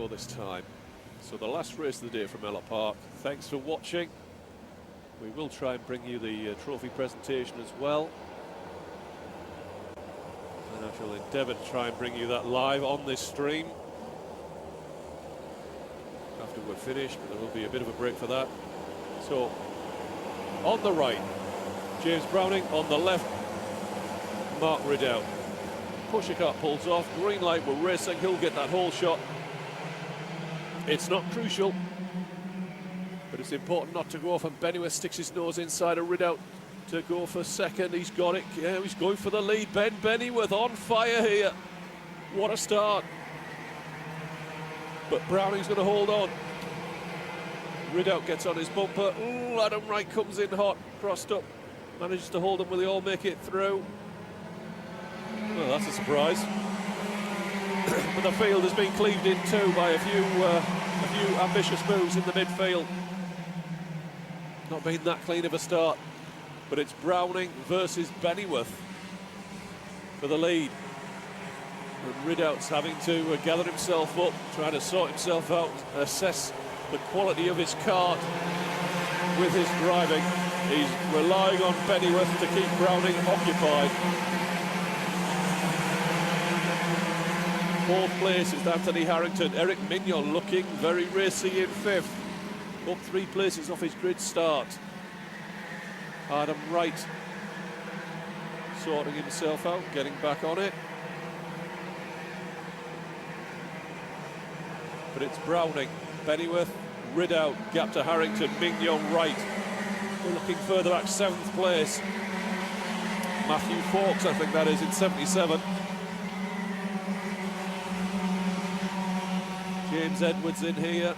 go this time. So the last race of the day from Ellough Park. Thanks for watching. We will try and bring you the trophy presentation as well. And I shall endeavour to try and bring you that live on this stream after we're finished, but there will be a bit of a break for that. So, on the right, James Browning. On the left, Mark Ridout. Pushicart pulls off, green light, we're racing, he'll get that whole shot. It's not crucial, but it's important not to go off, and Bennyworth sticks his nose inside a Ridout to go for second. He's got it, yeah, he's going for the lead. Ben Bennyworth on fire here. What a start. But Browning's going to hold on. Ridout gets on his bumper. Ooh, Adam Wright comes in hot, crossed up, manages to hold him. Will they all make it through? Well, that's a surprise. But the field has been cleaved in two by a few ambitious moves in the midfield. Not been that clean of a start, but it's Browning versus Bennyworth for the lead. And Ridout's having to gather himself up, trying to sort himself out, assess the quality of his kart with his driving. He's relying on Bennyworth to keep Browning occupied. Fourth place is Anthony Harrington. Eric Mignon looking very racy in fifth. Up 3 places off his grid start. Adam Wright sorting himself out, getting back on it. But it's Browning, Bennyworth, Ridout, gap to Harrington, Mignon, Wright. We're looking further back, 7th place. Matthew Fawkes, I think that is, in 77. James Edwards in here,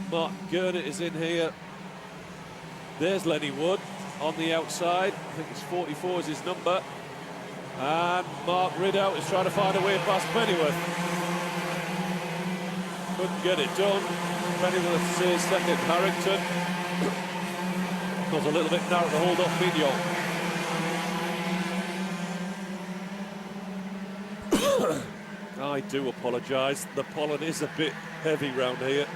Mark Gurnett is in here. There's Lenny Wood on the outside, I think it's 44 is his number. And Mark Ridout is trying to find a way past Bennyworth. Couldn't get it done. Bennyworth says second, Harrington. Was a little bit narrow to hold off Mignon. I do apologise, the pollen is a bit heavy round here.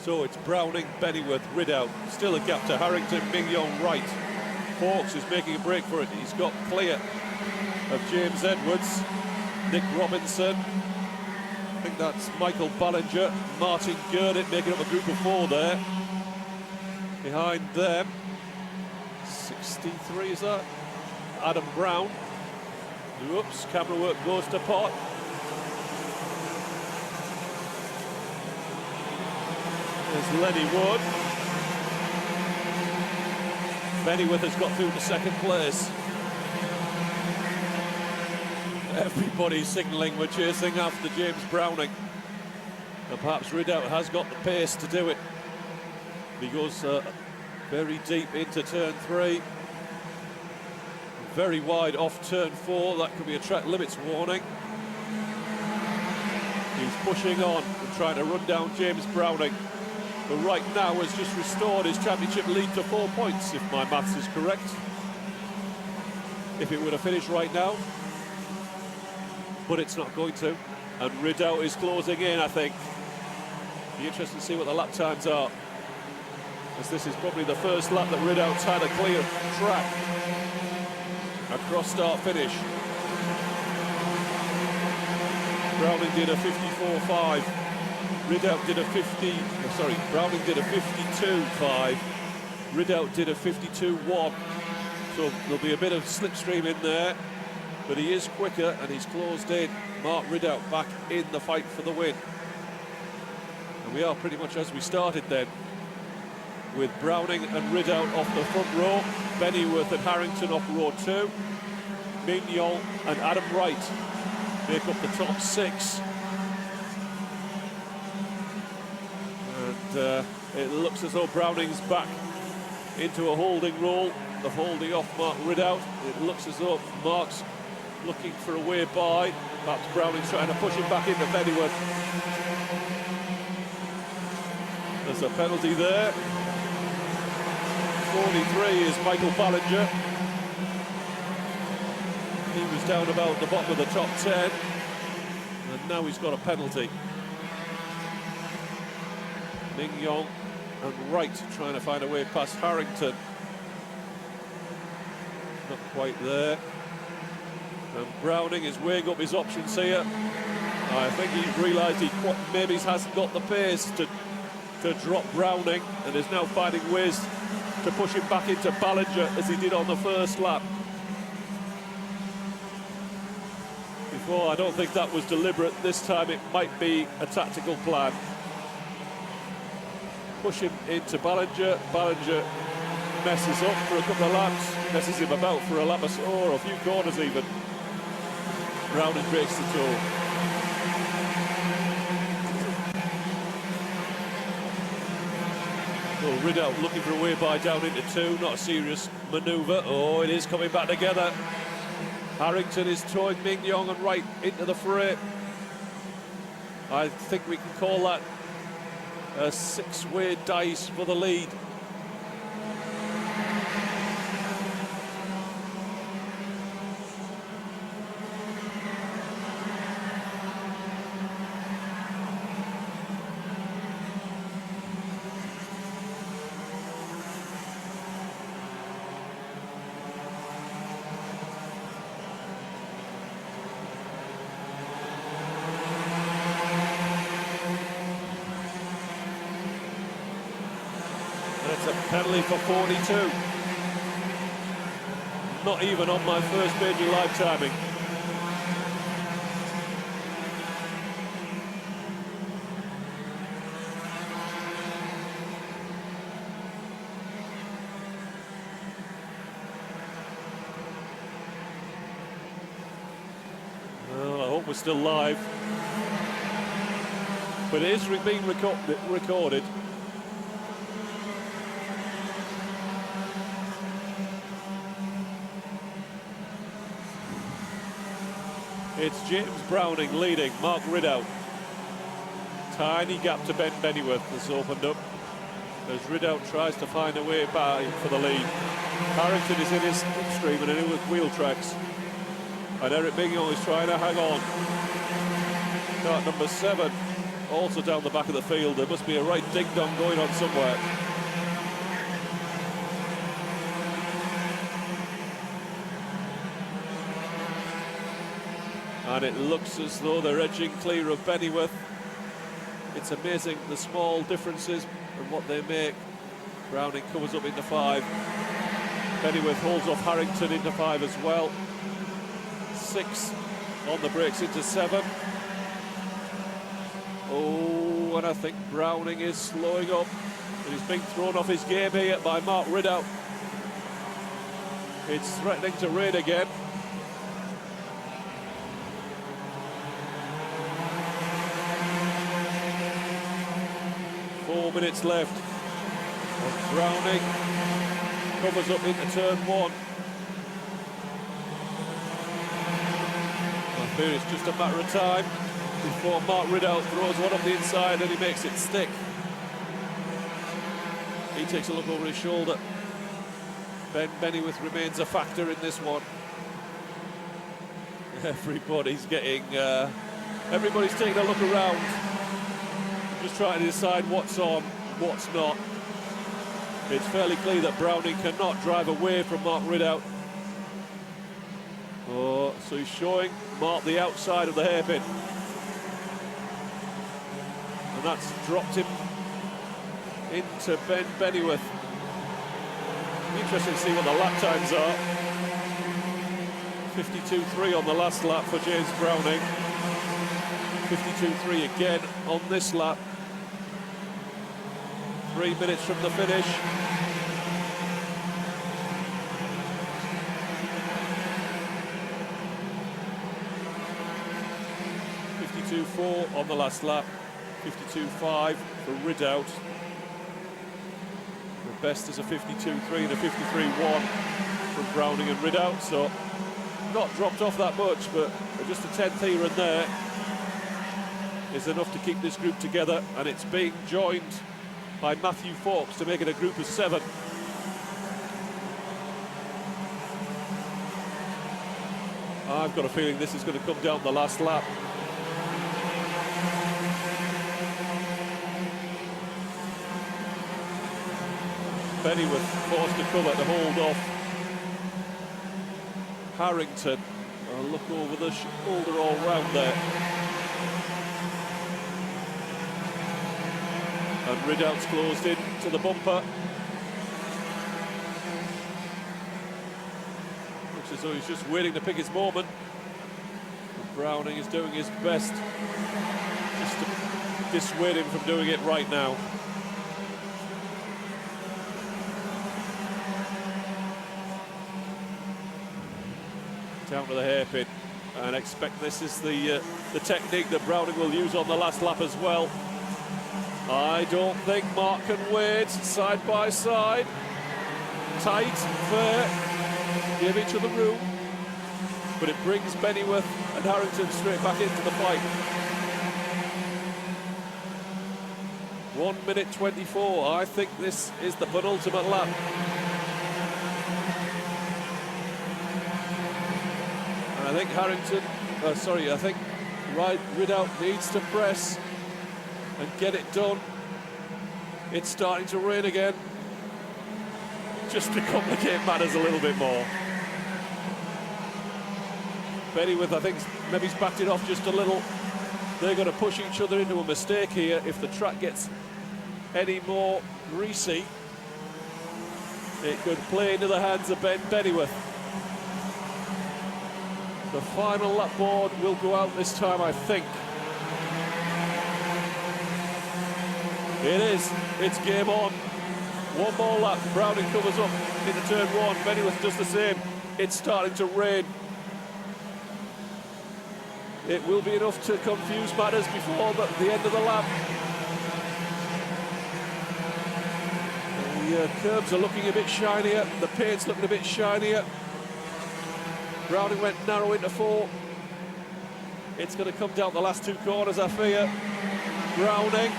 So it's Browning, Bennyworth, Ridout. Still a gap to Harrington, Mignon, Wright. Fawkes is making a break for it. He's got clear of James Edwards, Nick Robinson. I think that's Michael Ballinger, Martin Gurnett making up a group of 4 there. Behind them, 63 is that? Adam Brown. Whoops, camera work goes to pot. There's Lenny Wood. Bennyworth has got through to 2nd place. Everybody's signalling we're chasing after James Browning. And perhaps Ridout has got the pace to do it. He goes very deep into turn 3. Very wide off turn 4. That could be a track limits warning. He's pushing on and trying to run down James Browning. But right now has just restored his championship lead to 4 points, if my maths is correct. If it were to finish right now. But it's not going to. And Ridout is closing in, I think. Be interesting to see what the lap times are, as this is probably the first lap that Ridout's had a clear track. A cross start finish. Browning did a 54.5. Ridout did a Browning did a 52.5. Ridout did a 52.1. So there'll be a bit of slipstream in there, but he is quicker and he's closed in. Mark Ridout back in the fight for the win. And we are pretty much as we started then, with Browning and Ridout off the front row, Bennyworth and Harrington off row 2, Mignon and Adam Wright make up the top 6. And it looks as though Browning's back into a holding role, the holding off Mark Ridout. It looks as though Mark's looking for a way by. Perhaps Browning's trying to push him back into Bennyworth. There's a penalty there. 43 is Michael Ballinger. he's down about the bottom of the top 10. And now he's got a penalty. Ming-Yong and Wright trying to find a way past Harrington. Not quite there. And Browning is weighing up his options here. I think he's realised he maybe hasn't got the pace to drop Browning, and is now finding ways to push him back into Ballinger as he did on the first lap. Before, I don't think that was deliberate. This time it might be a tactical plan. Push him into Ballinger. Ballinger messes up for a couple of laps, messes him about for a lap or a few corners even. Browning breaks the toe. Well, Ridout looking for a way by down into 2, not a serious manoeuvre. Oh, it is coming back together. Harrington is towing Ming-Yong and Wright into the fray. I think we can call that a 6-way dice for the lead. It's a penalty for 42. Not even on my first major live timing. Well, I hope we're still live. But it is being recorded. It's James Browning leading, Mark Ridout. Tiny gap to Ben Bennyworth has opened up as Ridout tries to find a way by for the lead. Harrington is in his slipstream and in with wheel tracks. And Eric Ming-Yong is trying to hang on. Start number 7, also down the back of the field. There must be a right ding-dong going on somewhere. And it looks as though they're edging clear of Bennyworth. It's amazing the small differences and what they make. Browning covers up into 5. Bennyworth holds off Harrington into 5 as well. 6 on the brakes into 7. Oh, and I think Browning is slowing up. And he's being thrown off his game here by Mark Ridout. It's threatening to rain again. Minutes left. And Browning covers up into turn 1. I fear it's just a matter of time before Mark Ridout throws one up the inside and he makes it stick. He takes a look over his shoulder. Ben Bennyworth remains a factor in this one. Everybody's getting, everybody's taking a look around. Just trying to decide what's on, what's not. It's fairly clear that Browning cannot drive away from Mark Ridout. Oh, so he's showing Mark the outside of the hairpin. And that's dropped him into Ben Bennyworth. Interesting to see what the lap times are. 52.3 on the last lap for James Browning. 52.3 again on this lap. 3 minutes from the finish. .4 on the last lap. 52.5 for Ridout. The best is a 52.3 and a 53.1 from Browning and Ridout. So not dropped off that much, but just a 10th here and there is enough to keep this group together, and it's being joined by Matthew Fawkes to make it a group of 7. I've got a feeling this is going to come down the last lap. Bennyworth forced to cover to hold off Harrington. I'll look over the shoulder all round there. And Ridout's closed in to the bumper. Looks as though he's just waiting to pick his moment. But Browning is doing his best just to dissuade him from doing it right now. Down to the hairpin, and expect this is the technique that Browning will use on the last lap as well. I don't think Mark can wait side by side. Tight, fair, give each other room, but it brings Bennyworth and Harrington straight back into the fight. 1 minute 24. I think this is the penultimate lap. I think I think Ridout needs to press and get it done. It's starting to rain again, just to complicate matters a little bit more. Bennyworth, I think, maybe he's backed it off just a little. They're going to push each other into a mistake here. If the track gets any more greasy, it could play into the hands of Bennyworth. The final lap board will go out this time, I think. It is. It's game on. One more lap. Browning covers up into turn one. Bennyworth does the same. It's starting to rain. It will be enough to confuse matters before the end of the lap. The curbs are looking a bit shinier. The paint's looking a bit shinier. Browning went narrow into four. It's going to come down the last two corners, I fear. Browning,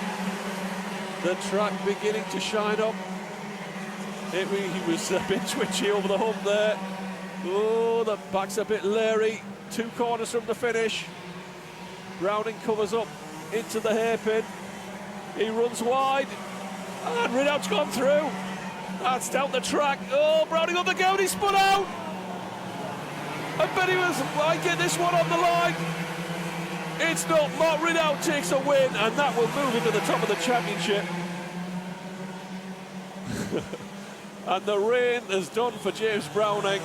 the track beginning to shine up. He was a bit twitchy over the hump there. Oh, the back's a bit leery. 2 corners from the finish. Browning covers up into the hairpin. He runs wide. And Ridout's gone through. That's down the track. Oh, Browning on the go, he spun out. And Bennyworth might get this one on the line. It's not. Mark Ridout takes a win, and that will move him to the top of the championship. And the rain is done for James Browning.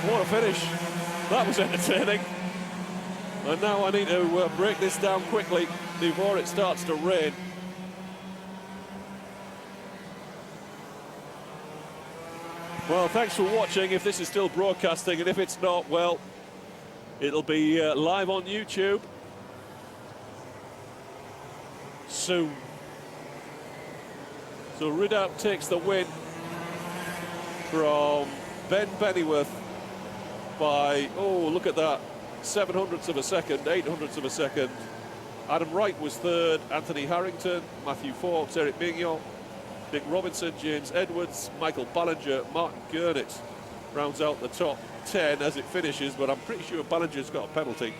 What a finish. That was entertaining. And now I need to break this down quickly before it starts to rain. Well, thanks for watching, if this is still broadcasting, and if it's not, well, it'll be live on YouTube soon. So Ridout takes the win from Bennyworth by, oh, look at that, 700ths of a second, 800ths of a second. Adam Wright was third, Anthony Harrington, Matthew Forbes, Eric Mignon, Nick Robinson, James Edwards, Michael Ballinger, Martin Gurnett rounds out the top 10 as it finishes, but I'm pretty sure Ballinger's got a penalty.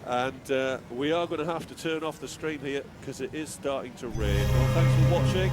And we are going to have to turn off the stream here because it is starting to rain. Well, thanks for watching.